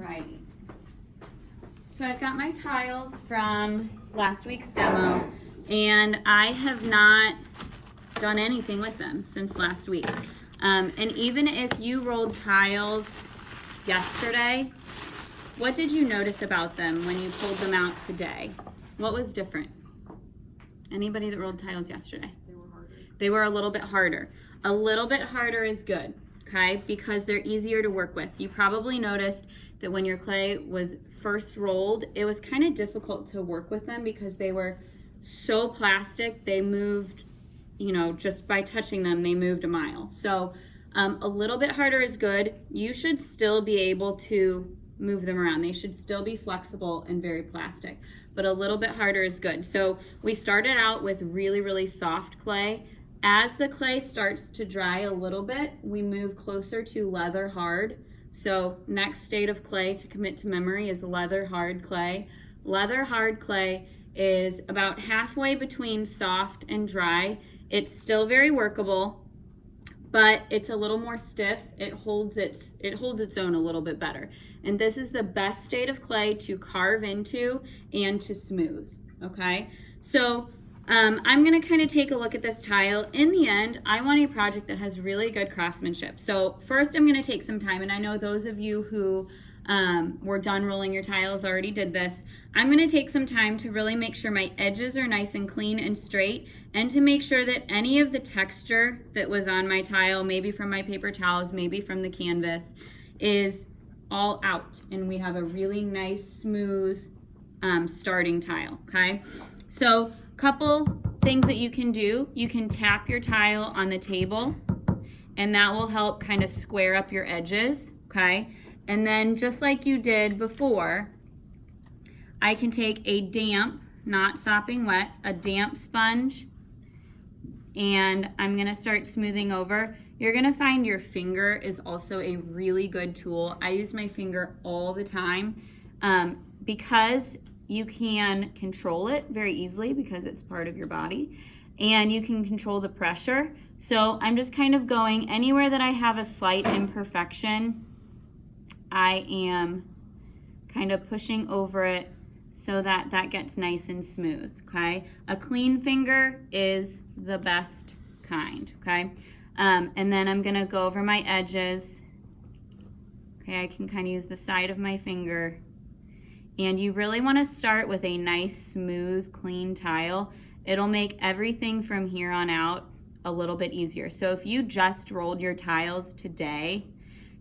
Alrighty. So I've got my tiles from last week's demo, and I have not done anything with them since last week. And even if you rolled tiles yesterday, what did you notice about them when you pulled them out today? What was different? Anybody that rolled tiles yesterday? They were harder. They were a little bit harder. A little bit harder is good, okay? Because they're easier to work with. You probably noticed that when your clay was first rolled, it was kind of difficult to work with them because they were so plastic. They moved, you know, just by touching them, they moved a mile. So a little bit harder is good. You should still be able to move them around. They should still be flexible and very plastic, but a little bit harder is good. So we started out with really, really soft clay. As the clay starts to dry a little bit, we move closer to leather hard. So next state of clay to commit to memory is leather hard clay. Leather hard clay is about halfway between soft and dry. It's still very workable, but it's a little more stiff. It holds its own a little bit better. And this is the best state of clay to carve into and to smooth, okay? So I'm gonna kind of take a look at this tile. In the end, I want a project that has really good craftsmanship. So first I'm gonna take some time, and I know those of you who were done rolling your tiles already did this. I'm gonna take some time to really make sure my edges are nice and clean and straight, and to make sure that any of the texture that was on my tile, maybe from my paper towels, maybe from the canvas, is all out, and we have a really nice, smooth starting tile, okay? So couple things that you can do. You can tap your tile on the table, and that will help kind of square up your edges, okay? And then just like you did before, I can take a damp, not sopping wet, a damp sponge, and I'm gonna start smoothing over. You're gonna find your finger is also a really good tool. I use my finger all the time because you can control it very easily because it's part of your body, and you can control the pressure. So I'm just kind of going anywhere that I have a slight imperfection. I am kind of pushing over it so that that gets nice and smooth, okay? A clean finger is the best kind, okay? And then I'm gonna go over my edges. Okay, I can kind of use the side of my finger. And you really wanna start with a nice, smooth, clean tile. It'll make everything from here on out a little bit easier. So if you just rolled your tiles today,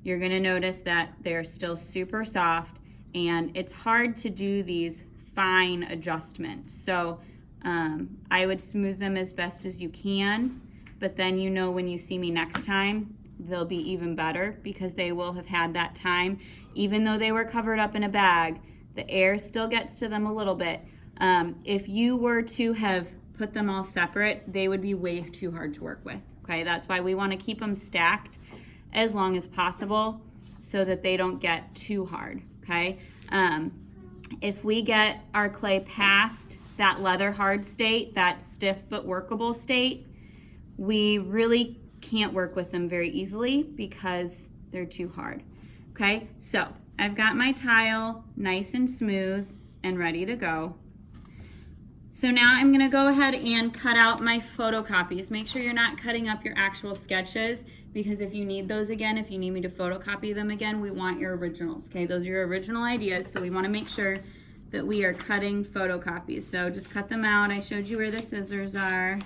you're gonna notice that they're still super soft, and it's hard to do these fine adjustments. So I would smooth them as best as you can, but then you know when you see me next time, they'll be even better because they will have had that time. Even though they were covered up in a bag, the air still gets to them a little bit. If you were to have put them all separate, they would be way too hard to work with, okay? That's why we wanna keep them stacked as long as possible so that they don't get too hard, okay? If we get our clay past that leather hard state, that stiff but workable state, we really can't work with them very easily because they're too hard, okay? So I've got my tile nice and smooth and ready to go. So now I'm gonna go ahead and cut out my photocopies. Make sure you're not cutting up your actual sketches, because if you need those again, if you need me to photocopy them again, we want your originals, okay? Those are your original ideas, so we wanna make sure that we are cutting photocopies. So just cut them out. I showed you where the scissors are.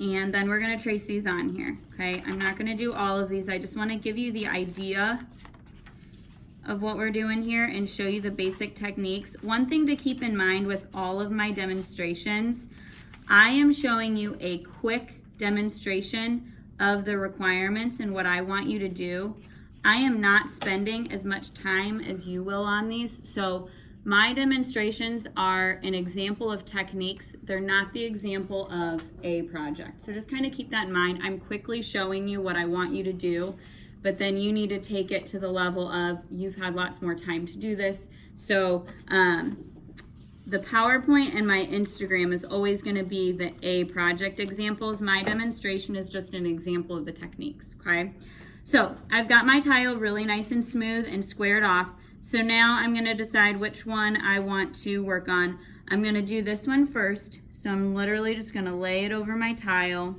And then we're gonna trace these on here, okay? I'm not gonna do all of these. I just wanna give you the idea of what we're doing here and show you the basic techniques. One thing to keep in mind with all of my demonstrations, I am showing you a quick demonstration of the requirements and what I want you to do. I am not spending as much time as you will on these, so my demonstrations are an example of techniques. They're not the example of a project. So just kind of keep that in mind. I'm quickly showing you what I want you to do, but then you need to take it to the level of you've had lots more time to do this. So the PowerPoint and my Instagram is always going to be the A project examples. My demonstration is just an example of the techniques, okay? So I've got my tile really nice and smooth and squared off. So now I'm going to decide which one I want to work on. I'm going to do this one first. So I'm literally just going to lay it over my tile.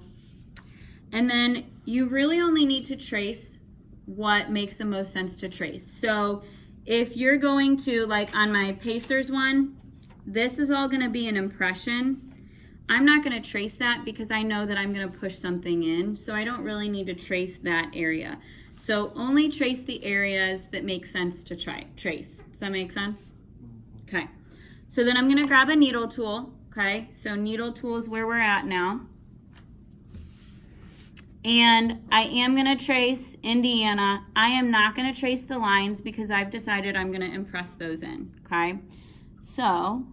And then you really only need to trace what makes the most sense to trace. So if you're going to, like on my Pacers one, this is all going to be an impression. I'm not going to trace that because I know that I'm going to push something in. So I don't really need to trace that area. So only trace the areas that make sense to trace. Does that make sense? Okay. So then I'm going to grab a needle tool. Okay. So needle tool is where we're at now. And I am going to trace Indiana. I am not going to trace the lines because I've decided I'm going to impress those in. Okay. So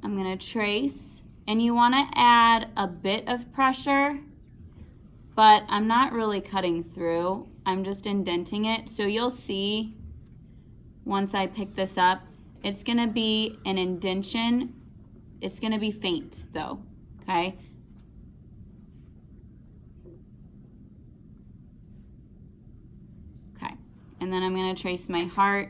I'm going to trace, and you want to add a bit of pressure, but I'm not really cutting through. I'm just indenting it. So you'll see once I pick this up, it's going to be an indentation. It's going to be faint though, okay? Okay, and then I'm going to trace my heart.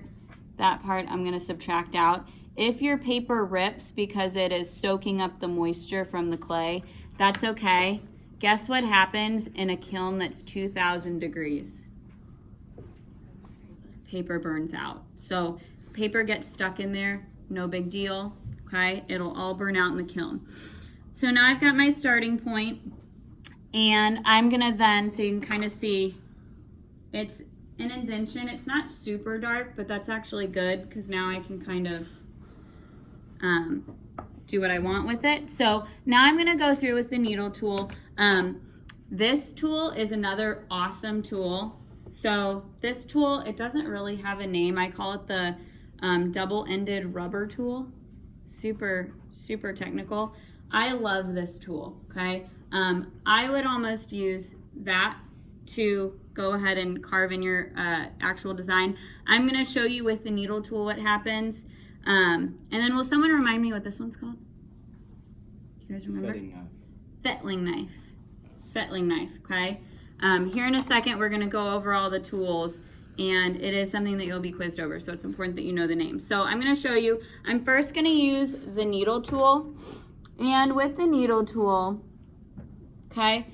That part I'm going to subtract out. If your paper rips because it is soaking up the moisture from the clay, that's okay. Guess what happens in a kiln that's 2,000 degrees? Paper burns out. So if paper gets stuck in there, no big deal, okay? It'll all burn out in the kiln. So now I've got my starting point, and I'm gonna then, so you can kind of see, it's an indentation. It's not super dark, but that's actually good because now I can kind of do what I want with it. So now I'm going to go through with the needle tool. This tool is another awesome tool. So this tool, it doesn't really have a name. I call it the double-ended rubber tool. Super, super technical. I love this tool, okay? I would almost use that to go ahead and carve in your actual design. I'm going to show you with the needle tool what happens. And then will someone remind me what this one's called? You guys remember? Fettling knife. Fettling knife, okay? Here in a second, we're going to go over all the tools, and it is something that you'll be quizzed over, so it's important that you know the name. So I'm going to show you. I'm first going to use the needle tool, and with the needle tool, okay,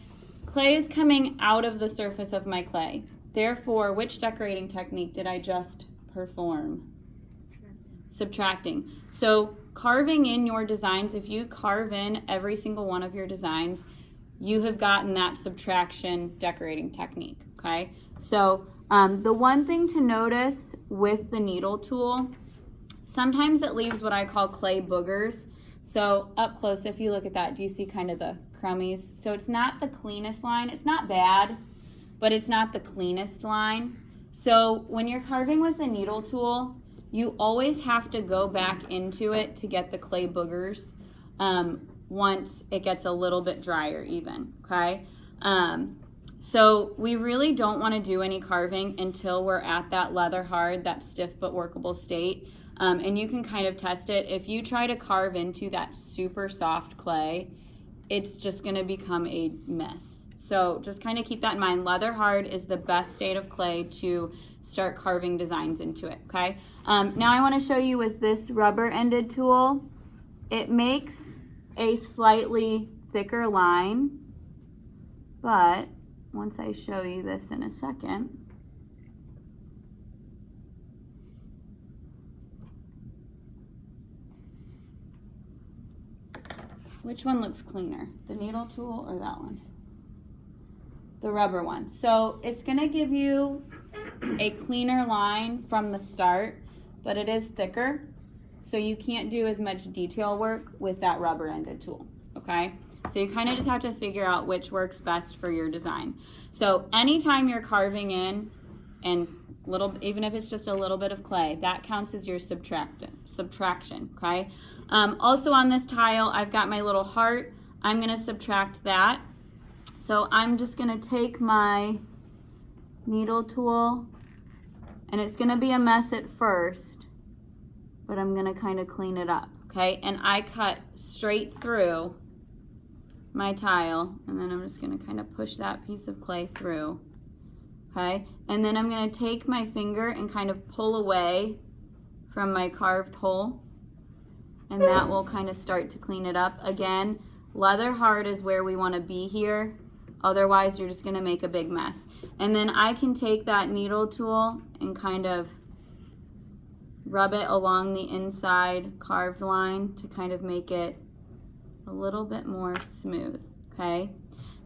clay is coming out of the surface of my clay. Therefore, which decorating technique did I just perform? Subtracting. So carving in your designs, if you carve in every single one of your designs, you have gotten that subtraction decorating technique, okay? So the one thing to notice with the needle tool, sometimes it leaves what I call clay boogers. So up close, if you look at that, do you see kind of the crummies? So it's not the cleanest line. It's not bad, but it's not the cleanest line. So when you're carving with the needle tool, you always have to go back into it to get the clay boogers once it gets a little bit drier even, okay? So we really don't want to do any carving until we're at that leather hard, that stiff but workable state. And you can kind of test it. If you try to carve into that super soft clay, it's just going to become a mess. So just kind of keep that in mind. Leather hard is the best state of clay to start carving designs into it, okay? Now I want to show you with this rubber-ended tool. It makes a slightly thicker line, but once I show you this in a second, which one looks cleaner, the needle tool or that one? The rubber one. So it's going to give you a cleaner line from the start, but it is thicker, so you can't do as much detail work with that rubber-ended tool, okay? So you kind of just have to figure out which works best for your design. So anytime you're carving in, and even if it's just a little bit of clay, that counts as your subtraction, okay? Also on this tile, I've got my little heart. I'm going to subtract that. So I'm just going to take my needle tool, and it's going to be a mess at first, but I'm going to kind of clean it up, okay? And I cut straight through my tile, and then I'm just going to kind of push that piece of clay through okay? And then I'm gonna take my finger and kind of pull away from my carved hole, and that will kind of start to clean it up. Again, leather hard is where we wanna be here. Otherwise, you're just gonna make a big mess. And then I can take that needle tool and kind of rub it along the inside carved line to kind of make it a little bit more smooth, okay?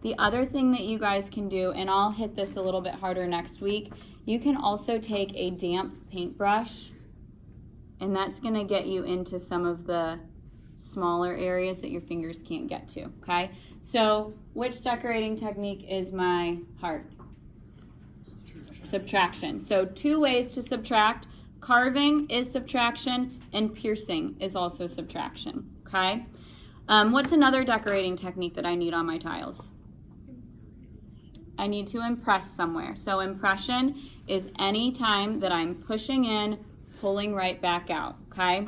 The other thing that you guys can do, and I'll hit this a little bit harder next week, you can also take a damp paintbrush, and that's gonna get you into some of the smaller areas that your fingers can't get to, okay? So which decorating technique is my heart? Subtraction. So 2 ways to subtract. Carving is subtraction, and piercing is also subtraction, okay? What's another decorating technique that I need on my tiles? I need to impress somewhere. So impression is any time that I'm pushing in, pulling right back out, okay?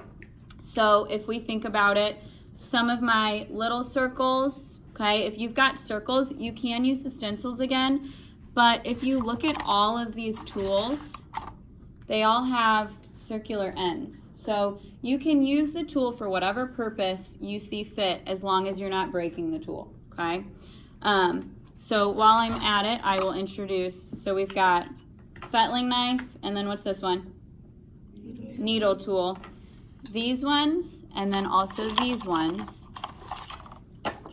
So if we think about it, some of my little circles, okay, if you've got circles, you can use the stencils again, but if you look at all of these tools, they all have circular ends. So you can use the tool for whatever purpose you see fit as long as you're not breaking the tool, okay? So while I'm at it, I will introduce, so we've got fettling knife, and then what's this one? Needle tool. These ones, and then also these ones,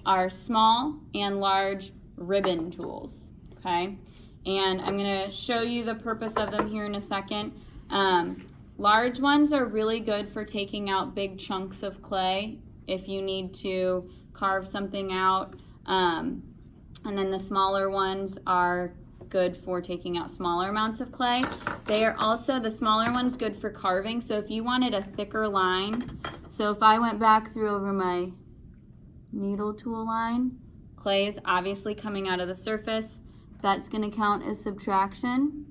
are small and large ribbon tools, okay? And I'm gonna show you the purpose of them here in a second. Large ones are really good for taking out big chunks of clay if you need to carve something out. And then the smaller ones are good for taking out smaller amounts of clay. They are also, the smaller ones, good for carving. So if you wanted a thicker line, so if I went back through over my needle tool line, clay is obviously coming out of the surface. That's gonna count as subtraction.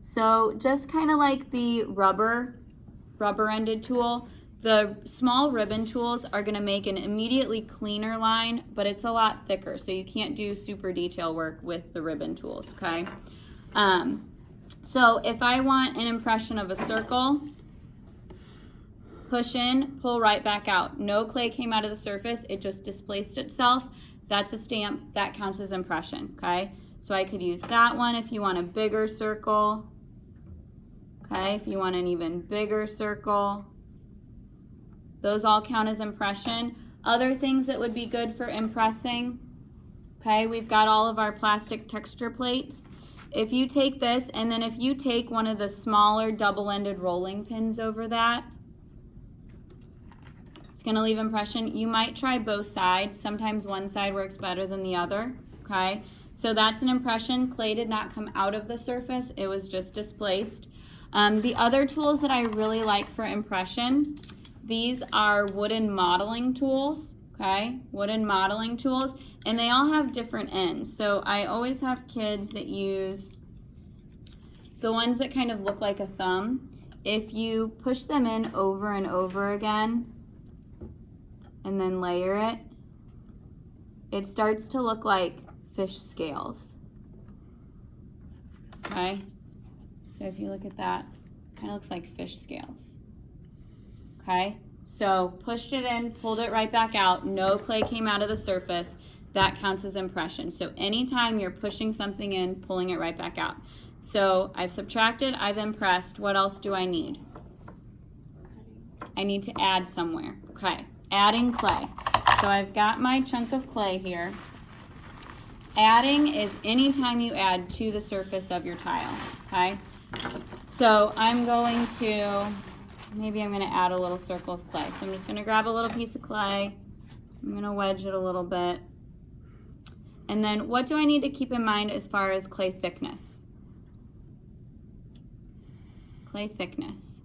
So just kind of like the rubber-ended tool, the small ribbon tools are gonna make an immediately cleaner line, but it's a lot thicker, so you can't do super detail work with the ribbon tools, okay? So if I want an impression of a circle, push in, pull right back out. No clay came out of the surface, it just displaced itself. That's a stamp, that counts as impression, okay? So I could use that one if you want a bigger circle, okay? If you want an even bigger circle. Those all count as impression. Other things that would be good for impressing, okay, we've got all of our plastic texture plates. If you take this, and then if you take one of the smaller double-ended rolling pins over that, it's gonna leave impression. You might try both sides. Sometimes one side works better than the other, okay? So that's an impression. Clay did not come out of the surface, it was just displaced. The other tools that I really like for impression, these are wooden modeling tools, okay? Wooden modeling tools, and they all have different ends. So I always have kids that use the ones that kind of look like a thumb. If you push them in over and over again and then layer it, it starts to look like fish scales, okay? So if you look at that, kind of looks like fish scales. Okay, so pushed it in, pulled it right back out, no clay came out of the surface, that counts as impression. So anytime you're pushing something in, pulling it right back out. So I've subtracted, I've impressed, what else do I need? I need to add somewhere, okay, adding clay. So I've got my chunk of clay here. Adding is anytime you add to the surface of your tile, okay? So I'm going to, maybe I'm gonna add a little circle of clay. So I'm just gonna grab a little piece of clay. I'm gonna wedge it a little bit. And then what do I need to keep in mind as far as clay thickness? Clay thickness.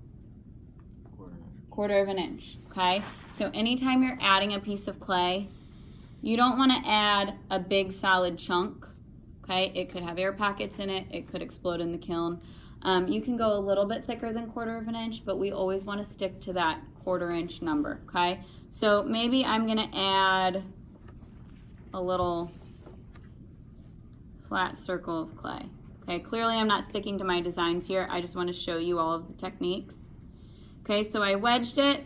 Quarter of an inch, okay? So anytime you're adding a piece of clay, you don't wanna add a big solid chunk, okay? It could have air pockets in it, it could explode in the kiln. You can go a little bit thicker than quarter of an inch, but we always want to stick to that quarter-inch number, okay? So maybe I'm going to add a little flat circle of clay, Okay, clearly I'm not sticking to my designs here. I just want to show you all of the techniques. Okay, so I wedged it.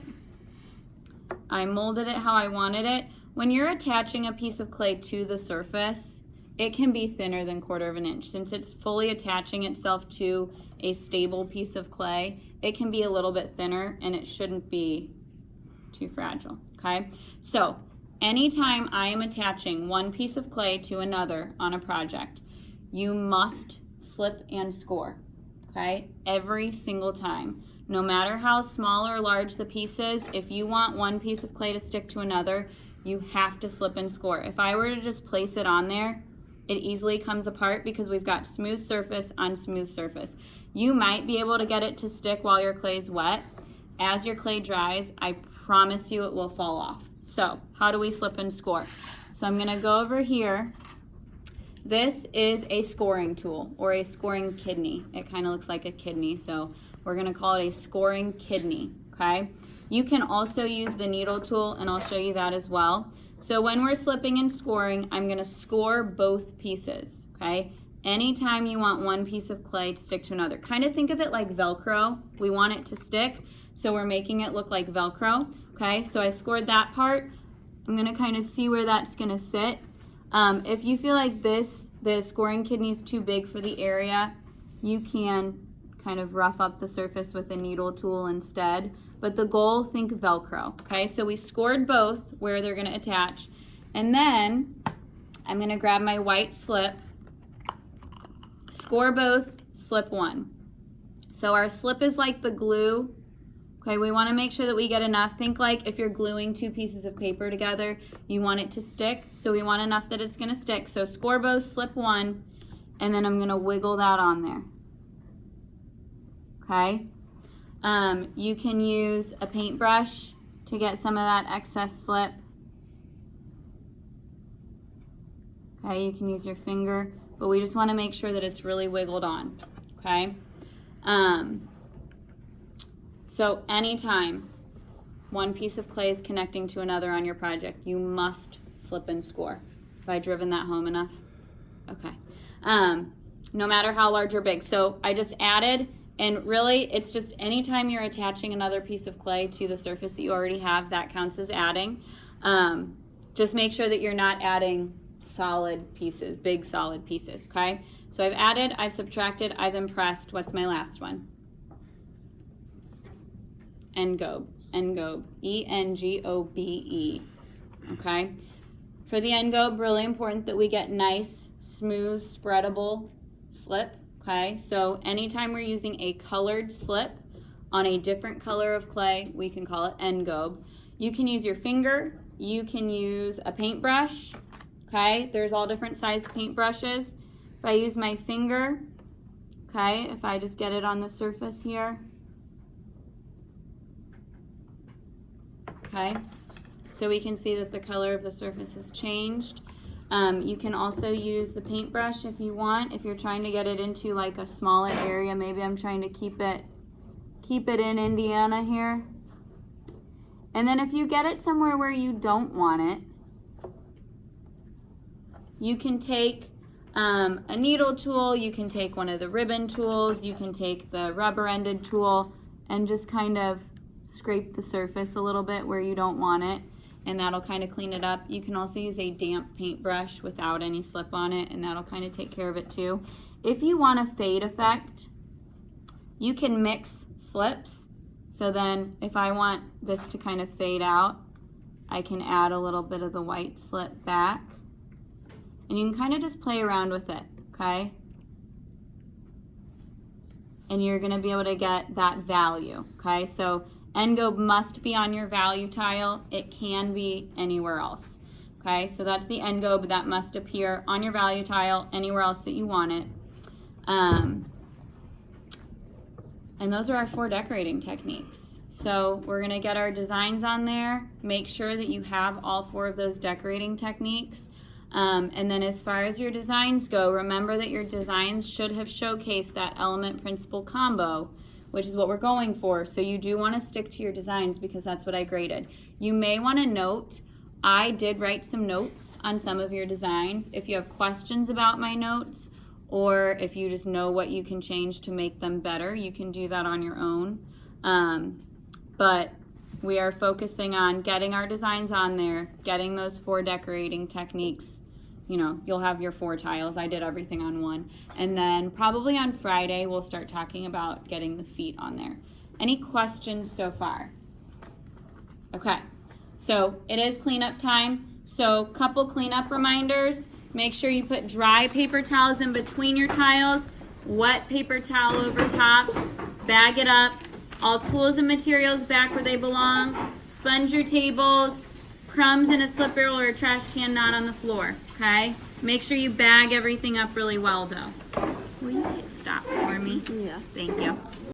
I molded it how I wanted it. When you're attaching a piece of clay to the surface, it can be thinner than 1/4 of an inch. Since it's fully attaching itself to a stable piece of clay, it can be a little bit thinner and it shouldn't be too fragile, okay? So anytime I am attaching one piece of clay to another on a project, you must slip and score, okay? Every single time. No matter how small or large the piece is, if you want one piece of clay to stick to another, you have to slip and score. If I were to just place it on there, it easily comes apart because we've got smooth surface on smooth surface. You might be able to get it to stick while your clay is wet. As your clay dries, I promise you it will fall off. So how do we slip and score? So I'm gonna go over here. This is a scoring tool or a scoring kidney. It kind of looks like a kidney, so we're gonna call it a scoring kidney, okay? You can also use the needle tool, and I'll show you that as well. So when we're slipping and scoring, I'm gonna score both pieces, okay? Anytime you want one piece of clay to stick to another. Kind of think of it like Velcro. We want it to stick, so we're making it look like Velcro, okay? So I scored that part. I'm gonna kind of see where that's gonna sit. If you feel like the scoring kidney is too big for the area, you can kind of rough up the surface with a needle tool instead. But the goal, think Velcro, okay? So we scored both where they're gonna attach. And then I'm gonna grab my white slip, score both, slip one. So our slip is like the glue. Okay, we wanna make sure that we get enough. Think like if you're gluing two pieces of paper together, you want it to stick. So we want enough that it's gonna stick. So score both, slip one, and then I'm gonna wiggle that on there. Okay? You can use a paintbrush to get some of that excess slip. Okay, you can use your finger, but we just wanna make sure that it's really wiggled on, okay? So anytime one piece of clay is connecting to another on your project, you must slip and score. Have I driven that home enough? Okay. No matter how large or big. So I just added, and really it's just anytime you're attaching another piece of clay to the surface that you already have, that counts as adding. Just make sure that you're not adding solid pieces, big solid pieces, okay? So I've added, I've subtracted, I've impressed. What's my last one? Engobe, engobe, E-N-G-O-B-E, okay? For the engobe, really important that we get nice, smooth, spreadable slip, okay? So anytime we're using a colored slip on a different color of clay, we can call it engobe. You can use your finger, you can use a paintbrush, okay? There's all different size paintbrushes. If I use my finger, okay, if I just get it on the surface here, okay, so we can see that the color of the surface has changed. You can also use the paintbrush if you want, if you're trying to get it into like a smaller area. Maybe I'm trying to keep it in Indiana here. And then if you get it somewhere where you don't want it, you can take a needle tool, you can take one of the ribbon tools, you can take the rubber-ended tool and just kind of scrape the surface a little bit where you don't want it, and that'll kind of clean it up. You can also use a damp paintbrush without any slip on it, and that'll kind of take care of it too. If you want a fade effect, you can mix slips. So then if I want this to kind of fade out, I can add a little bit of the white slip back, and you can kind of just play around with it, okay? And you're gonna be able to get that value, okay? So engobe must be on your value tile. It can be anywhere else, okay? So that's the engobe that must appear on your value tile anywhere else that you want it. And those are our 4 decorating techniques. So we're gonna get our designs on there. Make sure that you have all 4 of those decorating techniques. And then as far as your designs go, remember that your designs should have showcased that element principle combo, which is what we're going for. So you do want to stick to your designs because that's what I graded. You may want to note, I did write some notes on some of your designs. If you have questions about my notes or if you just know what you can change to make them better, you can do that on your own. But we are focusing on getting our designs on there, getting those 4 decorating techniques. You know, you'll have your 4 tiles. I did everything on one. And then probably on Friday, we'll start talking about getting the feet on there. Any questions so far? Okay, so it is cleanup time. So couple cleanup reminders. Make sure you put dry paper towels in between your tiles, wet paper towel over top, bag it up, all tools and materials back where they belong, sponge your tables, crumbs in a slip barrel or a trash can not on the floor, okay? Make sure you bag everything up really well though. Will you stop for me? Yeah. Thank you.